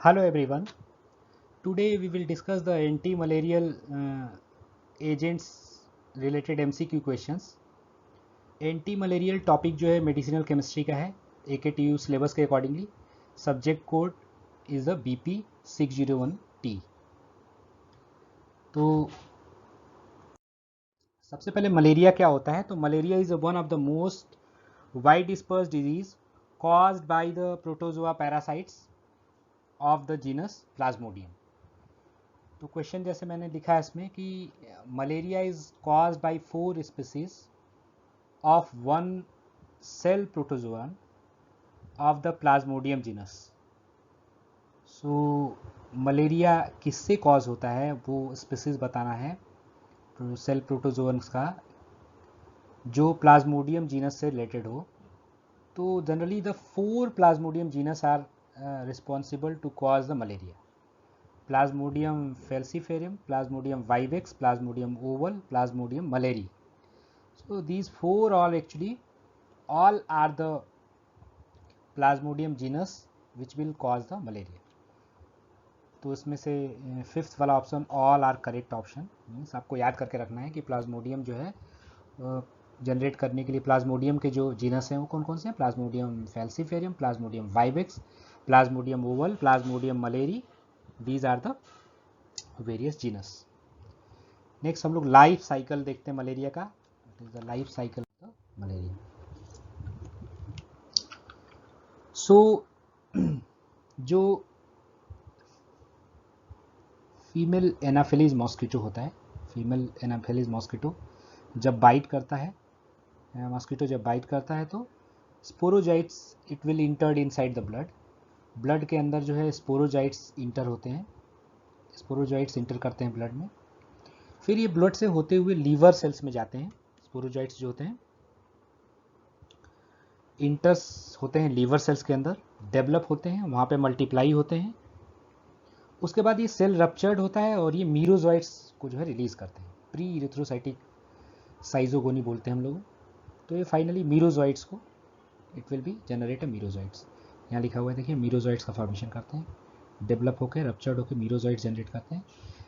Hello everyone. Today we will discuss the anti-malarial agents related MCQ questions. Anti topic जो है medicinal chemistry का है AKTU syllabus के accordingly. Subject code is the BP601T. तो सबसे पहले मलेरिया क्या होता है. तो malaria is one of the most wide disperse disease caused by the protozoa parasites of the genus Plasmodium. तो क्वेश्चन जैसे मैंने लिखा है इसमें कि malaria is caused by 4 species of one cell protozoa of the Plasmodium genus. So malaria किससे cause होता है वो स्पीसीज बताना है सेल प्रोटोजोअन्स का जो प्लाज्मोडियम जीनस से रिलेटेड हो. तो generally the 4 Plasmodium genus are responsible to cause the malaria. Plasmodium falciparum, Plasmodium vivax, Plasmodium ovale, Plasmodium malariae. So these 4 all are the Plasmodium genus which will cause the malaria. तो इसमें से 5th वाला option all are correct option. Means आपको याद करके रखना है कि प्लाज्मोडियम जो है जनरेट करने के लिए प्लाज्मोडियम के जो जीनस हैं वो कौन कौन से हैं. Plasmodium falciparum, plasmodium vivax, plasmodium ovale, plasmodium malariae. These are the various genus. Next हम लोग लाइफ साइकिल देखते हैं मलेरिया का. It is the life cycle of the malaria. So जो फीमेल एनाफिलीज मॉस्किटो होता है, फीमेल एनाफिलीज मॉस्किटो जब bite करता है, मॉस्किटो जब बाइट करता है तो sporozoites it will entered inside the blood. Blood के अंदर जो है स्पोरोजाइट्स इंटर होते हैं, स्पोरोजाइट्स इंटर करते हैं ब्लड में. फिर ये ब्लड से होते हुए लीवर सेल्स में जाते हैं. स्पोरोजाइट्स जो होते हैं इंटर्स होते हैं लीवर सेल्स के अंदर, डेवलप होते हैं, वहाँ पे मल्टीप्लाई होते हैं. उसके बाद ये सेल रप्चर्ड होता है और ये मीरोजॉइट्स को जो है रिलीज करते हैं. प्री इरिथ्रोसाइटिक साइजोगोनी बोलते हैं हम लोग. तो ये फाइनली मीरोजॉइट्स को it will be generate a merozoites. यहाँ लिखा हुआ है देखिए, मीरोजॉइट्स का फॉर्मेशन करते हैं, डेवलप होकर रप्चर्ड होकर मीरोजॉइट्स जनरेट करते हैं.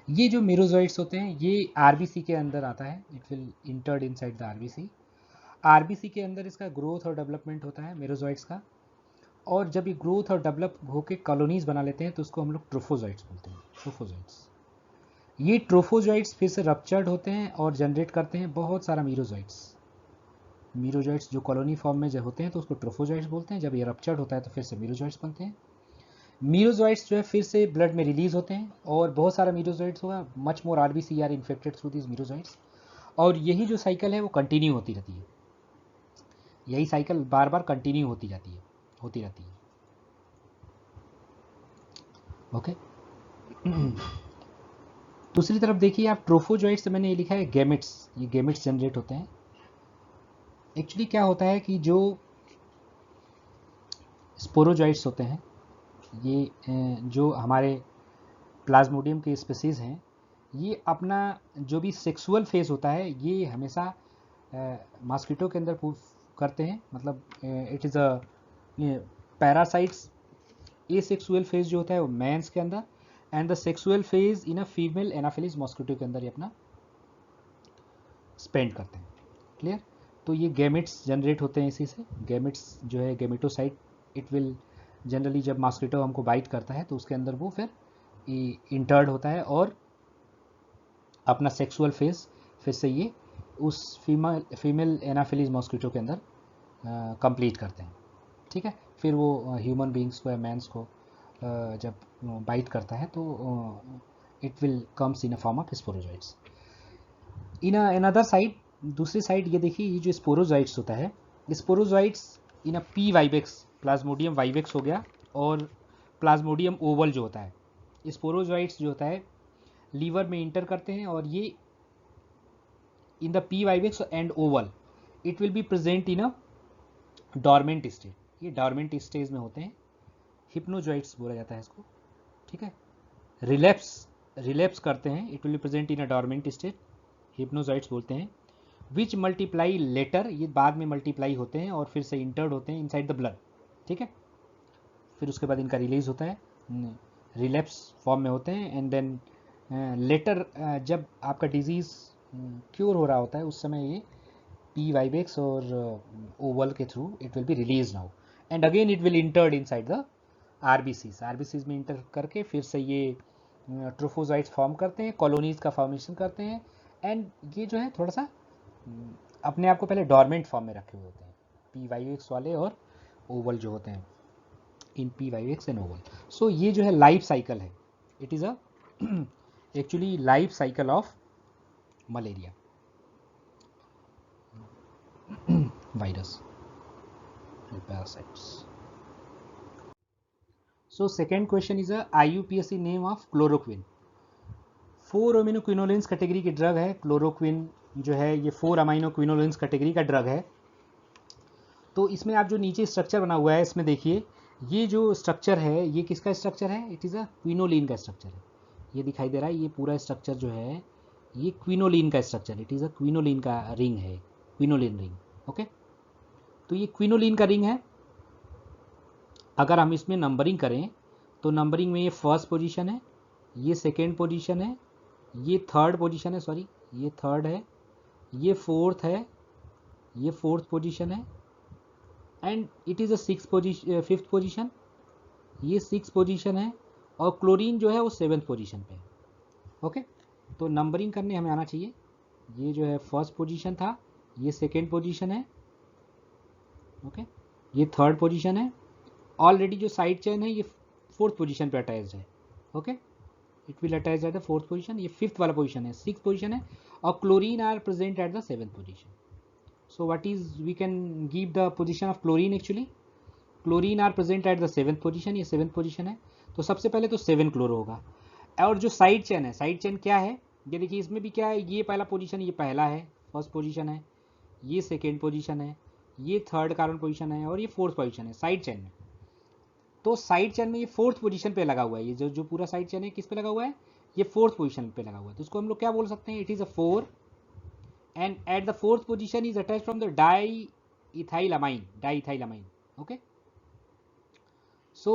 ये जो मीरोजॉइट्स होते हैं ये आरबीसी के अंदर आता है. It will entered inside the RBC. RBC के अंदर इसका ग्रोथ और डेवलपमेंट होता है मीरोजॉइट्स का. और जब ये ग्रोथ और डेवलप होकर कॉलोनीज बना लेते हैं तो उसको हम लोग ट्रोफोजॉइट्स बोलते हैं. ट्रोफोजॉइट्स. ये ट्रोफोजॉइट्स फिर से रप्चर्ड होते हैं और जनरेट करते हैं बहुत सारा मीरोजॉइट्स. मीरोजॉइट्स जो कॉलोनी फॉर्म में जब होते हैं तो उसको ट्रोफोजॉइट्स बोलते हैं. जब ये रप्चर्ड होता है तो फिर से मीरोजॉइट्स बनते हैं. मीरोजॉइट्स जो है फिर से ब्लड में रिलीज होते हैं और बहुत सारा मीरोजॉइट्स होगा. Much more RBC are infected through this merozoites. और यही जो साइकिल है वो कंटिन्यू होती रहती है. यही साइकिल बार बार कंटिन्यू होती रहती है. ओके. दूसरी तरफ देखिए आप, ट्रोफोजॉइट्स से मैंने ये लिखा है गैमेट्स. ये गैमेट्स जनरेट होते हैं. एक्चुअली क्या होता है कि जो स्पोरोजॉइट्स होते हैं ये जो हमारे प्लाज्मोडियम के स्पीसीज हैं ये अपना जो भी सेक्सुअल फेज होता है ये हमेशा मॉस्किटो के अंदर करते हैं. मतलब it is a parasites. A sexual phase जो होता है वो मैंस के अंदर and the sexual phase in a female anopheles mosquito के अंदर ये अपना स्पेंड करते हैं. क्लियर. तो ये गैमेट्स जनरेट होते हैं इसी से. गैमेट्स जो है गैमेटोसाइट इट विल जनरली जब मॉस्किटो हमको बाइट करता है तो उसके अंदर वो फिर इंटर्ड होता है और अपना सेक्सुअल फेज फिर से ये उस फीमेल एनाफिलीज मॉस्किटो के अंदर कंप्लीट करते हैं. ठीक है. फिर वो ह्यूमन बींग्स को या मैंस को जब बाइट करता है तो it will comes in a form of sporozoites. In another side, दूसरी साइड ये देखिए, ये जो स्पोरोजॉइट्स होता है sporozoites in a P vivax, plasmodium vivax हो गया और प्लाज्मोडियम ओवल जो होता है, स्पोरोजॉइट्स जो होता है लीवर में इंटर करते हैं और ये in the P vivax and Oval it will be present in a dormant state. ये डॉर्मेंट स्टेज में होते हैं. हिप्नोजॉइट्स बोला जाता है इसको. ठीक है. रिलैप्स करते हैं. It will be present in a dormant state. Hypnozoites बोलते हैं. विच मल्टीप्लाई लेटर, ये बाद में मल्टीप्लाई होते हैं और फिर से इंटर्ड होते हैं इनसाइड द ब्लड. ठीक है. फिर उसके बाद इनका रिलीज होता है. रिलैप्स फॉर्म में होते हैं, एंड देन लेटर जब आपका डिजीज़ क्योर हो रहा होता है उस समय ये PYBX और ओवल के through it will be release now, and again it will entered inside the RBCs में इंटर करके फिर से ये ट्रोफोजाइट्स फॉर्म करते हैं, कॉलोनीज का फॉर्मेशन करते हैं, एंड ये जो है थोड़ा सा अपने आप को पहले डॉर्मेंट फॉर्म में रखे हुए होते हैं PYBX वाले और ओवल जो होते हैं इन PYBX एंड ओवल. सो ये जो है लाइफ साइकिल है, it is a actually life cycle of malaria virus and parasites. So second question is a IUPAC name of chloroquine. 4 अमीनोक्विनोलिन्स category की ड्रग है क्लोरोक्विन जो है, ये 4 अमीनोक्विनोलिन्स कैटेगरी का ड्रग है. तो इसमें आप जो नीचे स्ट्रक्चर बना हुआ है इसमें देखिए, ये जो स्ट्रक्चर है ये किसका स्ट्रक्चर है, इट इज़ अ क्विनोलिन का स्ट्रक्चर है. ये दिखाई दे रहा है, ये पूरा स्ट्रक्चर जो है ये क्विनोलिन का structure, it is a quinoline का रिंग है, क्विनोलिन रिंग. ओके, तो ये क्विनोलिन का रिंग है. अगर हम इसमें नंबरिंग करें तो नंबरिंग में ये फर्स्ट पोजीशन है, ये सेकेंड पोजीशन है, ये थर्ड पोजीशन है, सॉरी ये थर्ड है, ये फोर्थ है, ये फोर्थ पोजीशन है, and it is a fifth position, ये सिक्स पोजीशन है, और क्लोरीन जो है वो सेवेंथ पोजीशन पे है. ओके, तो नंबरिंग करने हमें आना चाहिए. ये जो है फर्स्ट पोजीशन था, ये सेकेंड पोजीशन है, ओके, ये थर्ड पोजीशन है. ऑलरेडी जो साइड चेन है ये फोर्थ पोजीशन पे अटैच्ड है. Okay, it will attach at the fourth position. ये फिफ्थ वाला पोजीशन है, सिक्स पोजीशन है, और chlorine are present at the seventh position. So what is we can give the position of chlorine. Actually chlorine are present at the seventh position, ये seventh position है. तो सबसे पहले तो 7 क्लोरो होगा. और जो साइड चेन है, साइड चेन क्या है, ये देखिए इसमें भी क्या है, ये पहला पोजीशन, ये पहला है फर्स्ट पोजीशन है, ये सेकेंड पोजीशन है, ये थर्ड कार्बन पोजीशन है, और ये फोर्थ पोजीशन है साइड चेन में. तो साइड चेन में ये फोर्थ पोजीशन पे लगा हुआ है, ये जो पूरा साइड चेन है किस पे लगा हुआ है, ये फोर्थ पोजीशन पे लगा हुआ है. तो उसको हम लोग क्या बोल सकते हैं, it is a 4, and at the fourth position is attach from the diethylamine. Okay, so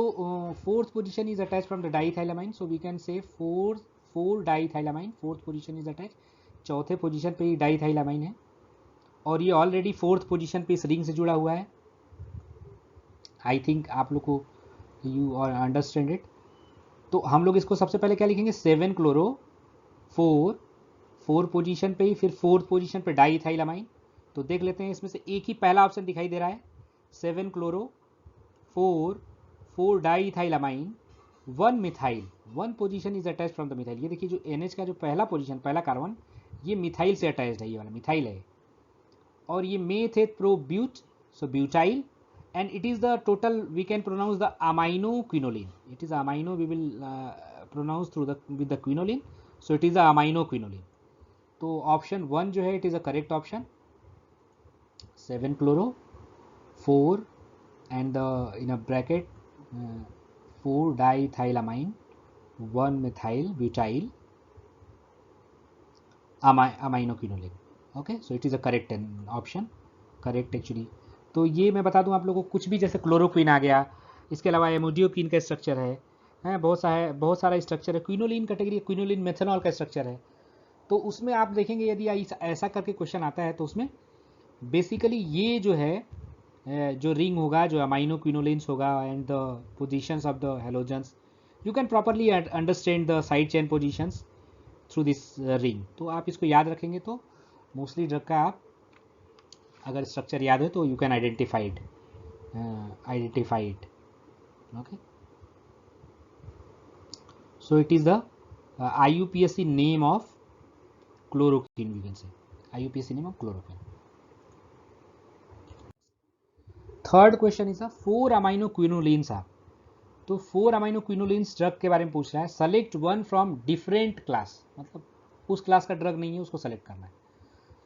fourth position is attached from the diethylamine, so we can say 4 diethylamine, fourth position is attached. चौथे position पे ही डाईथाइलामाइन है, और ये already fourth position पे इस ring से जुड़ा हुआ है. आई थिंक आप लोग को यू अंडरस्टैंड इट. तो हम लोग इसको सबसे पहले क्या लिखेंगे, 7 क्लोरो 4 पोजीशन पे ही, फिर फोर्थ पोजीशन पे डाईथाइलामाइन. तो देख लेते हैं इसमें से एक ही पहला ऑप्शन दिखाई दे रहा है, 7 chloro 4 डाईथाइलामाइन 1 methyl, 1 position is attach from the methyl. ये देखिए जो NH का जो पहला पोजीशन, पहला कार्बन, ये मिथाइल से अटैच्ड है, ये वाला मिथाइल है. और ये मेथ है प्रोब्यूट, सो butyl, and it is the total, we can pronounce the amino quinoline, it is amino, we will pronounce through the with the quinoline, so it is the amino quinoline. तो option 1 जो है it is a correct option, 7 chloro 4 and in a bracket 4 diethylamine 1 methyl butyl amino quinoline. Okay, so it is a correct option, correct actually. तो ये मैं बता दूं आप लोगों को, कुछ भी जैसे क्लोरोक्विन आ गया, इसके अलावा एमोडियोक्विन का स्ट्रक्चर है, बहुत सारा स्ट्रक्चर है. क्विनोलिन कैटेगरी, क्विनोलिन मेथनॉल का स्ट्रक्चर है. तो उसमें आप देखेंगे यदि ऐसा करके क्वेश्चन आता है तो उसमें बेसिकली ये जो है जो रिंग होगा, जो अमाइनो क्विनोलिन्स होगा, and the positions of the halogens, you can properly understand the side chain positions through this ring. तो आप इसको याद रखेंगे तो मोस्टली ड्रग का आप अगर स्ट्रक्चर याद हो तो you can identify it. Okay, so it is the IUPAC name of chloroquine, we can say IUPAC name of chloroquine. Third question is 4 amino quinolines आप. तो 4 अमाइनो क्विनोलिन्स ड्रग के बारे में पूछ रहा है. Select one from different class, मतलब उस क्लास का ड्रग नहीं है उसको सेलेक्ट करना है.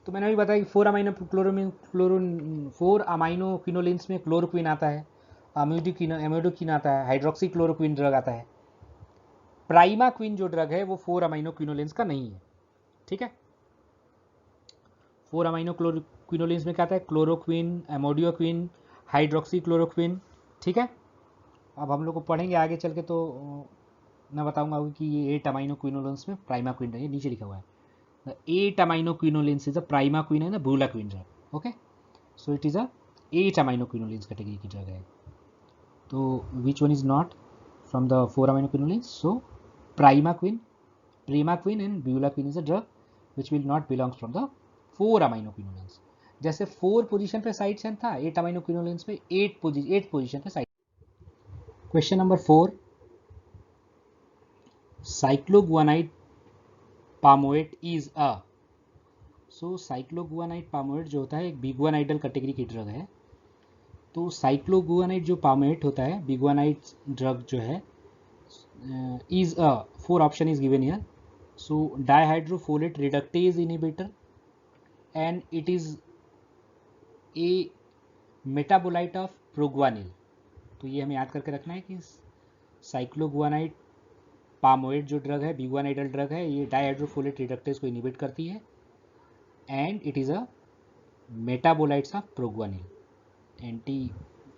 तो मैंने अभी बताया कि 4 अमाइनो क्विनोलिन्स में क्लोरोक्विन आता है, एमोडोक्विन आता है, हाइड्रोक्सी क्लोरोक्विन ड्रग आता है. प्राइमाक्विन जो ड्रग है वो 4 अमाइनो क्विनोलिन्स का नहीं है. ठीक है, 4 अमाइनो क्विनोलिन्स में क्या आता है, क्लोरोक्विन, एमोडियोक्विन, हाइड्रोक्सी क्लोरोक्विन. ठीक है, अब हम लोग को पढ़ेंगे आगे चल के तो मैं बताऊंगा कि ये 8 अमाइनो क्विनोलोन्स में प्राइमाक्विन है, नीचे लिखा हुआ है 8 amino quinolines is a primaquine है ना bulaquine drug. Okay, so it is a 8 amino quinolines category की ड्रग है। तो which one is not from the 4 amino quinolines? So primaquine, primaquine and bullaquine is a drug which will not belongs from the 4 amino quinolines। जैसे 4 position पे side chain था, 8 amino quinolines पे 8 position पे side. Question number 4, cycloguanide pamoate is a. So cycloguanide pamoate जो होता है एक बिगुआनाइडल category की ड्रग है। तो साइक्लोगुआनाइड जो पामोएट होता है बिगुआनाइड ड्रग जो है is a 4 option is given here। So dihydrofolate reductase inhibitor and it is a metabolite of प्रोग्वानिल। तो ये हमें याद करके रखना है कि साइक्लोगुआनाइड पामोएट जो ड्रग है बिगुआनाइडल ड्रग है, ये डाइहाइड्रोफोलेट रिडक्टेज को इनिबिट करती है and it is a metabolites of proguanil. Anti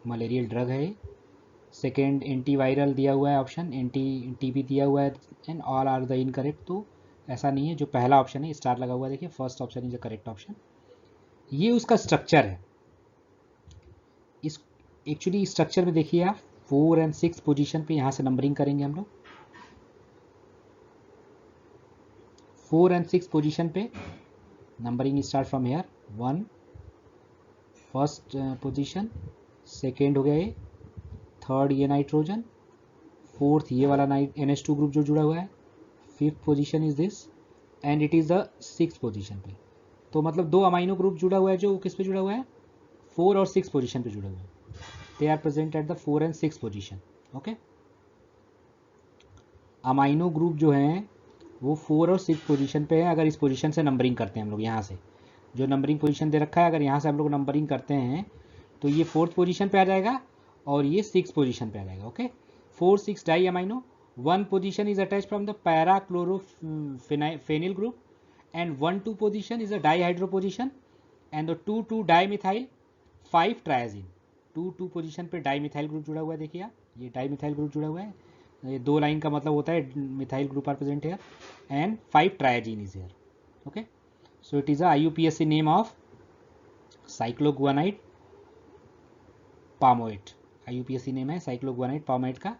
malarial drug है। सेकेंड एंटीवायरल दिया हुआ है ऑप्शन, एंटी टीबी दिया हुआ है and all are the incorrect. तो ऐसा नहीं है, जो पहला ऑप्शन है स्टार लगा हुआ है देखिए, first option is the correct option. ये उसका स्ट्रक्चर है। इस एक्चुअली स्ट्रक्चर में देखिए आप 4 और 6 पोजीशन पे यहाँ से नंबरिंग करेंगे हम लोग। 4 और 6 पोजीशन पे numbering start from here. 1 first position, second हो गया ये, थर्ड ये नाइट्रोजन, फोर्थ ये वाला NH2 ग्रुप जो जुड़ा हुआ है, fifth position is this and it is the 6th position पे। तो मतलब 2 अमाइनो ग्रुप जुड़ा हुआ है जो किस पे जुड़ा हुआ है, 4 और 6 पोजीशन पे जुड़ा हुआ है। They are present at the 4 and 6 position. Okay, amino group जो हैं वो 4 और 6 पोजीशन पे है। अगर इस पोजीशन से नंबरिंग करते हैं हम लोग, यहाँ से जो नंबरिंग पोजीशन दे रखा है, अगर यहाँ से हम लोग नंबरिंग करते हैं तो ये 4th पोजीशन पे आ जाएगा और ये 6th पोजीशन पे आ जाएगा। Okay, 4 6 di amino, 1 position is attach from the para chlorophenyl group and 1 2 position is a dihydro position and the 2 2 dimethyl 5 triazine। 2 2 position पे डाईमिथाइल ग्रुप जुड़ा हुआ है देखिए आप, ये डाईमिथाइल ग्रुप जुड़ा हुआ है। ये 2 लाइन का मतलब होता है methyl group are present here and 5 triazine is here. Okay, so it is a IUPAC name of cycloguanide pamoate. IUPAC name है साइक्लोगुआनाइड पामोएट का,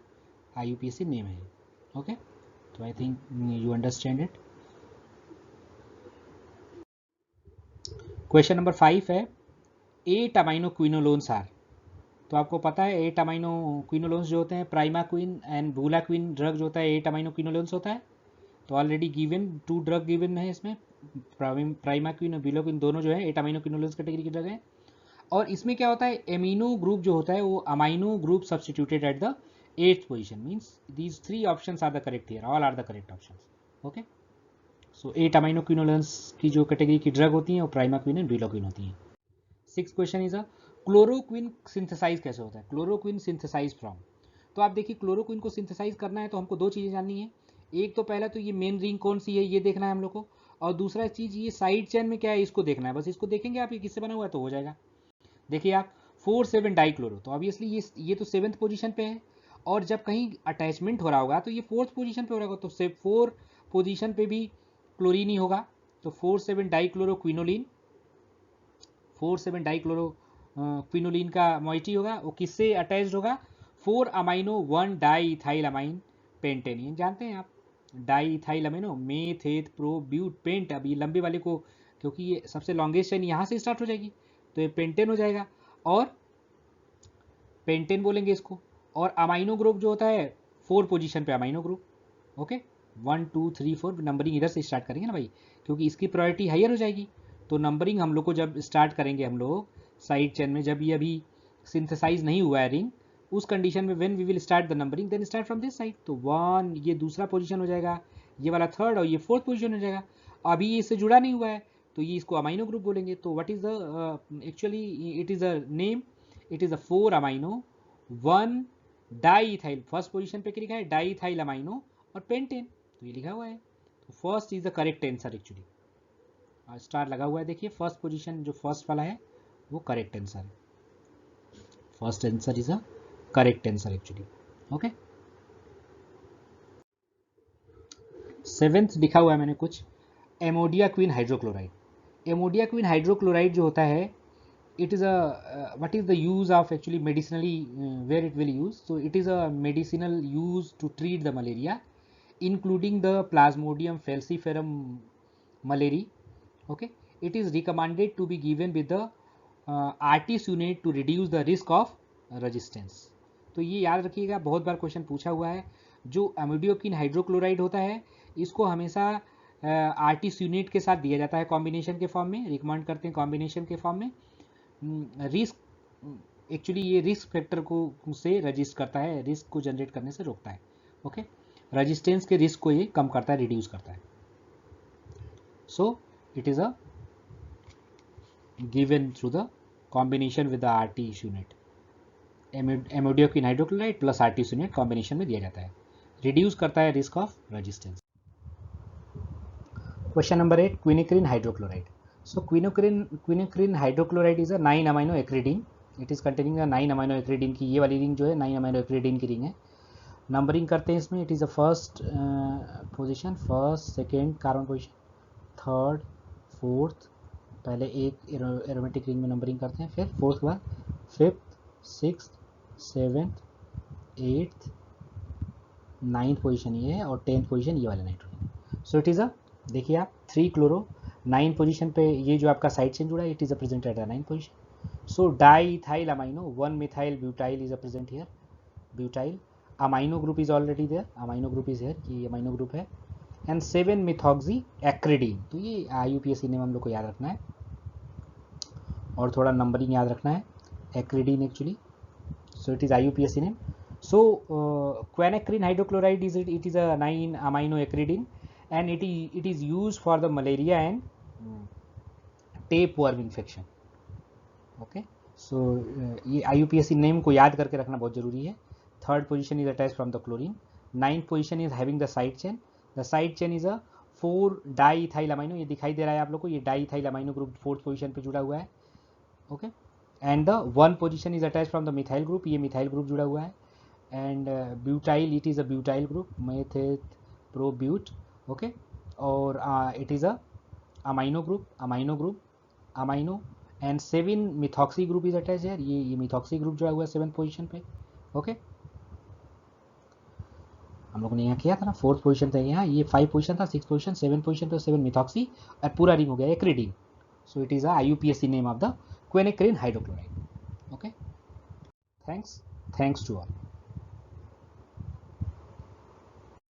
IUPAC नेम है। ओके, तो I think you understand it. Question number 5 है 8 amino क्विनोलोन्स are. तो आपको पता है 8 amino क्विनोलोन्स जो होते हैं प्राइमाक्विन एंड बुलाक्विन ड्रग जो होता है 8 अमाइनो क्विनोलोन्स होता है। तो ऑलरेडी गिवन 2 ड्रग गिवन है इसमें, प्राइमाक्विन और बुलाक्विन दोनों जो है 8 अमाइनो क्विनोलोन्स कैटेगरी की ड्रग है। और इसमें क्या होता है, एमिनो ग्रुप जो होता है वो amino group substituted at the 8th position, means these 3 options are the correct here, all are the correct options. Okay, so 8 amino quinolones की जो कैटेगरी की ड्रग होती हैं वो प्राइमाक्विन एंड बुलाक्विन होती हैं। 6th question is a chloroquine synthesize कैसे होता है? Chloroquine synthesize from. तो आप देखिए क्लोरोक्विन को सिंथेसाइज करना है तो हमको 2 चीज़ें जाननी है। एक तो पहला तो ये मेन रिंग कौन सी है ये देखना है हम लोग को, और दूसरा चीज़ ये साइड चेन में क्या है इसको देखना है। बस इसको देखेंगे आप, ये किससे बना हुआ है तो हो जाएगा। देखिए आप 4 7 डाइक्लोरो, तो ऑब्वियसली ये तो 7th पोजीशन पे है, और जब कहीं अटैचमेंट हो रहा होगा तो ये 4th पोजीशन पे हो रहा होगा, तो 4 पोजीशन पे भी क्लोरीन ही होगा। तो 4 7 डाइक्लोरो क्विनोलिन, 4 7 डाइक्लोरो क्विनोलिन का मॉइटी होगा, वो किससे अटैच्ड होगा, 4 amino 1 di ethyl amine pentane. ये जानते हैं आप, di ethyl amino meth eth pro but pent. अब ये लंबे वाले को, क्योंकि ये सबसे लॉन्गेस्ट चेन यहाँ से स्टार्ट हो जाएगी तो ये पेंटेन हो जाएगा, और पेंटेन बोलेंगे इसको। और अमाइनो ग्रुप जो होता है 4 पोजीशन पे अमाइनो ग्रुप। ओके, 1 2 3 4 नंबरिंग इधर से स्टार्ट करेंगे ना भाई, क्योंकि इसकी प्रायोरिटी हायर हो जाएगी। तो नंबरिंग हम लोग को जब स्टार्ट करेंगे हम लोग साइड चेन में, जब ये अभी सिंथेसाइज नहीं हुआ है रिंग, उस कंडीशन में when we will start the numbering then start from this side. तो 1 ये दूसरा पोजीशन हो जाएगा, ये वाला थर्ड, और ये 4th पोजीशन हो जाएगा। अभी ये इससे जुड़ा नहीं हुआ है तो ये इसको अमाइनो ग्रुप बोलेंगे। तो what is the actually it is a name, it is a 4 amino 1 di ethyl, first position पे लिखा है डाई इथाइल अमाइनो और पेंटेन, तो ये लिखा हुआ है। तो first is the correct answer actually, star लगा हुआ है देखिए, फर्स्ट पोजीशन जो फर्स्ट वाला है वो करेक्ट आंसर है। First answer is a correct answer actually. Okay, seventh लिखा हुआ है मैंने कुछ, एमोडिया क्वीन हाइड्रोक्लोराइड। एमोडिया क्वीन हाइड्रोक्लोराइड जो होता है, it is a what is the use of actually medicinally, where it will use, so it is a medicinal use to treat the malaria including the plasmodium falciparum malaria. Okay, it is recommended to be given with the artesunate to reduce the risk of resistance. तो ये याद रखिएगा, बहुत बार question पूछा हुआ है। जो एमोडियोक्विन hydrochloride होता है इसको हमेशा आर्टिस्यूनेट के साथ दिया जाता है कॉम्बिनेशन के फॉर्म में, रिकमेंड करते हैं कॉम्बिनेशन के फॉर्म में। रिस्क एक्चुअली ये रिस्क फैक्टर को से रजिस्ट करता है, रिस्क को जनरेट करने से रोकता है। ओके, रेजिस्टेंस के रिस्क को ये कम करता है, रिड्यूस करता है। So it is a given through the combination with the artesunate. Amodiaquine hydrochloride plus artesunate combination में दिया जाता है, रिड्यूस करता है risk of resistance. Question number 8, quinacrine hydrochloride. So quinacridine hydrochloride is a 9 amino acridine. It is containing a 9 amino acridine की ये वाली ring जो है 9 amino acridine की रिंग है। नंबरिंग करते हैं इसमें, it is a first position, first second carbon position, third fourth, पहले एक एरोमेटिक रिंग में नंबरिंग करते हैं, फिर फोर्थ के बाद fifth, sixth, seventh, eighth, ninth position ये है और 10th पोजीशन ये वाला नाइट्रोजन। सो इट इज़ अ, देखिए आप 3 क्लोरो 9 पोजीशन पे ये जो आपका साइड चेन जुड़ा है, it is presented at 9 position. So diethyl amino 1 methyl butyl is present here, butyl amino group is already there, amino group is here, ये amino group है, एंड 7 मिथॉक्सी एक्रिडीन। तो ये IUPAC नेम हम लोग को याद रखना है और थोड़ा नंबरिंग याद रखना है, acridine actually, so it is IUPAC name. So quinacrine hydrochloride is it is a 9 amino acridine and it is used for the malaria and tapeworm infection. Okay, so ये IUPAC नेम को याद करके रखना बहुत जरूरी है। Third position is attach from the chlorine, ninth position is having the side chain, the side chain is a 4 diethyl amino, ये दिखाई दे रहा है आप लोग को, ये diethyl amino group fourth position पे जुड़ा हुआ है। Okay, and the 1 position is attach from the methyl group, ये मिथाइल ग्रुप जुड़ा हुआ है, and butyl, it is a butyl group, मेथेट प्रोब्यूट। ओके, और it is a amino group, amino and 7 methoxy group is attach है, ये methoxy group जो हुआ है 7th पोजीशन पे। ओके, हम लोगों ने यहाँ किया था ना, 4th पोजीशन था यहाँ, ये 5 पोजीशन था, 6th पोजीशन, 7th पोजीशन पे 7 मिथॉक्सी और पूरा रिंग हो गया acridine. So it is a IUPAC name of the quinacrine hydrochloride. Okay, thanks to all.